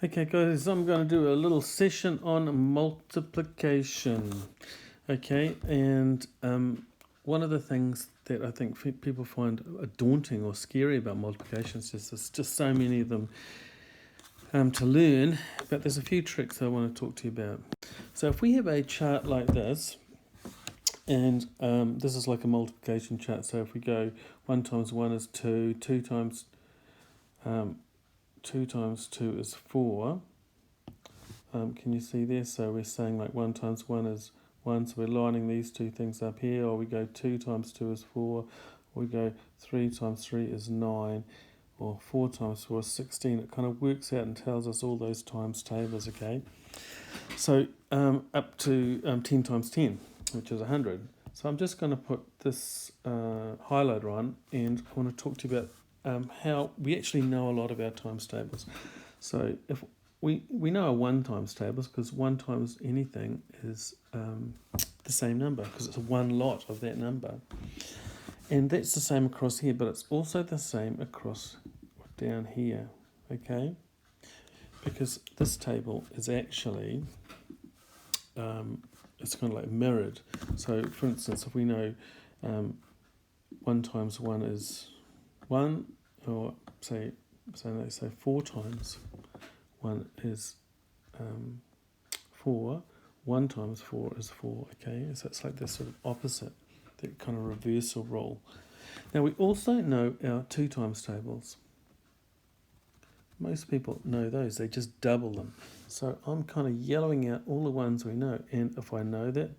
Okay guys, I'm going to do a little session on multiplication. Okay, and one of the things that I think people find daunting or scary about multiplication is there's just so many of them to learn, but there's a few tricks I want to talk to you about. So if we have a chart like this, and this is like a multiplication chart, so if we go 1 times 1 is 2, 2 times 2 is 4. Can you see there? So we're saying like 1 times 1 is 1, so we're lining these two things up here, or we go 2 times 2 is 4, or we go 3 times 3 is 9, or 4 times 4 is 16. It kind of works out and tells us all those times tables, okay? So up to 10 times 10, which is 100. So I'm just going to put this highlighter on, and I want to talk to you about how we actually know a lot of our times tables. So if we know our 1 times tables, because 1 times anything is the same number, because it's one lot of that number. And that's the same across here, but it's also the same across down here, okay? Because this table is actually, it's kind of like mirrored. So for instance, if we know 1 times 1 is 1, or say 4 times 1 is 4, 1 times 4 is 4, okay? So it's like this sort of opposite, that kind of reversal rule. Now we also know our 2 times tables. Most people know those, they just double them. So I'm kind of yellowing out all the ones we know, and if I know that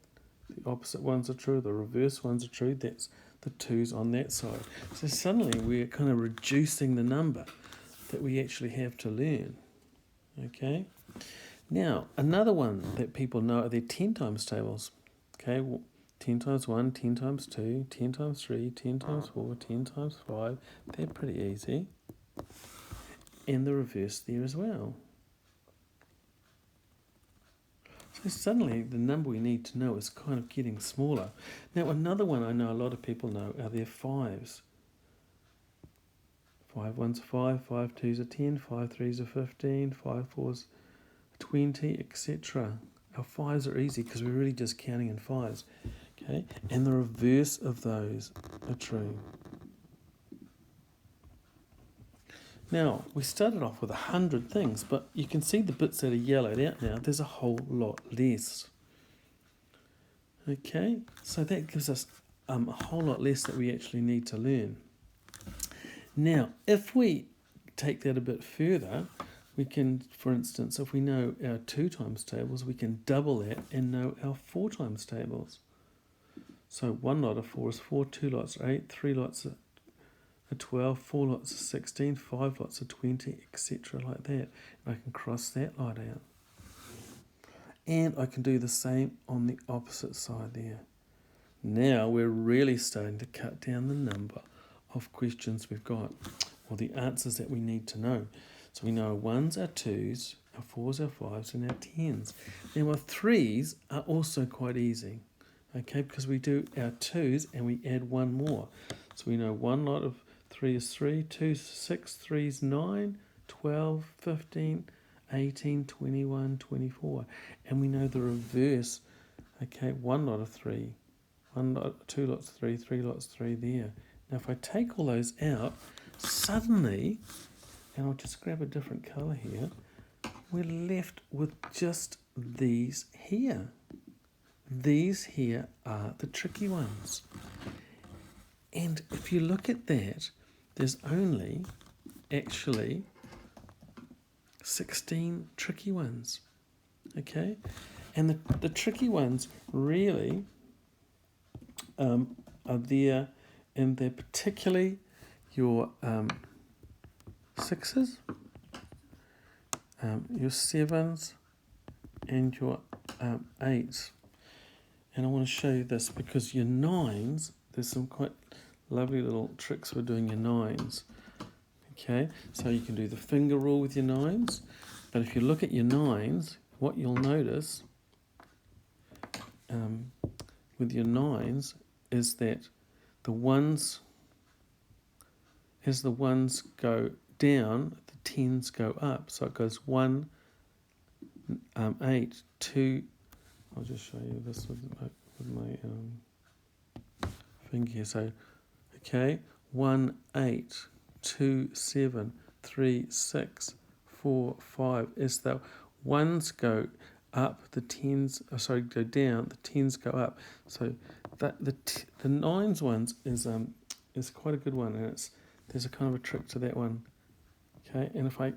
the opposite ones are true, the reverse ones are true, that's the 2's on that side. So suddenly we're kind of reducing the number that we actually have to learn. Okay, now another one that people know are their 10 times tables. Okay, well, 10 times 1, 10 times 2, 10 times 3, 10 times 4, 10 times 5. They're pretty easy. And the reverse there as well. So suddenly the number we need to know is kind of getting smaller. Now another one I know a lot of people know are their 5's. 5 1's 5, 5 2's are 10, 5 3's are 15, 5 4's 20, etc. Our 5's are easy because we're really just counting in 5's. Okay, and the reverse of those are true. Now, we started off with 100 things, but you can see the bits that are yellowed out now. There's a whole lot less. Okay, so that gives us a whole lot less that we actually need to learn. Now, if we take that a bit further, we can, for instance, if we know our 2 times tables, we can double that and know our 4 times tables. So 1 lot of 4 is 4, 2 lots are 8, 3 lots are 12, 4 lots are 16, 5 lots are 20, etc. like that. And I can cross that lot out. And I can do the same on the opposite side there. Now we're really starting to cut down the number of questions we've got, or the answers that we need to know. So we know our 1's, our 2's, our 4's, our 5's, and our 10's. Now our 3's are also quite easy, okay, because we do our 2's and we add one more. So we know 1 lot of 3 is 3, 2 is 6, 3 is 9, 12, 15, 18, 21, 24. And we know the reverse, okay, 1 lot of 3, 2 lots 3, 3 lots 3 there. Now if I take all those out, suddenly, and I'll just grab a different colour here, we're left with just these here. These here are the tricky ones. And if you look at that, there's only actually 16 tricky ones, okay? And the tricky ones really are there, and they're particularly your 6's, your 7's, and your 8's. And I want to show you this because your 9's, there's some quite lovely little tricks for doing your 9's. Okay, so you can do the finger rule with your 9's, but if you look at your 9's, what you'll notice with your 9's is that the ones, as the 1's go down, the 10's go up. So it goes 1, 8, 2. I'll just show you this with my finger here. So, okay, 1, 8, 2, 7, 3, 6, 4, 5. As the ones go up, the tens, go down, the tens go up. So that the nines ones is quite a good one, and there's a kind of a trick to that one. Okay, and if I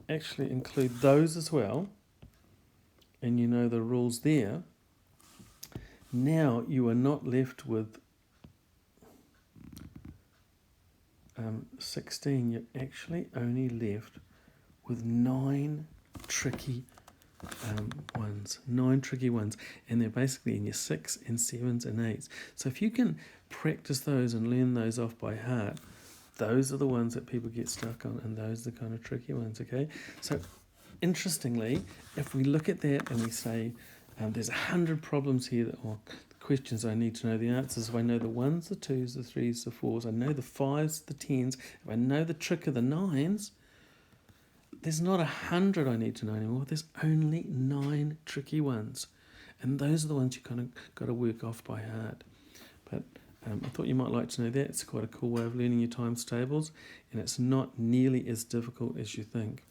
actually include those as well, and you know the rules there, now you are not left with 16. You're actually only left with 9 tricky ones, 9 tricky ones, and they're basically in your 6 and 7s and 8s. So if you can practice those and learn those off by heart, those are the ones that people get stuck on, and those are the kind of tricky ones. Okay, so interestingly, if we look at that and we say there's 100 problems here or questions I need to know the answers. If I know the 1s, the 2s, the 3s, the 4s, I know the 5s, the 10s, if I know the trick of the 9s, there's not 100 I need to know anymore. There's only 9 tricky ones. And those are the ones you kind of got to work off by heart. But I thought you might like to know that. It's quite a cool way of learning your times tables, and it's not nearly as difficult as you think.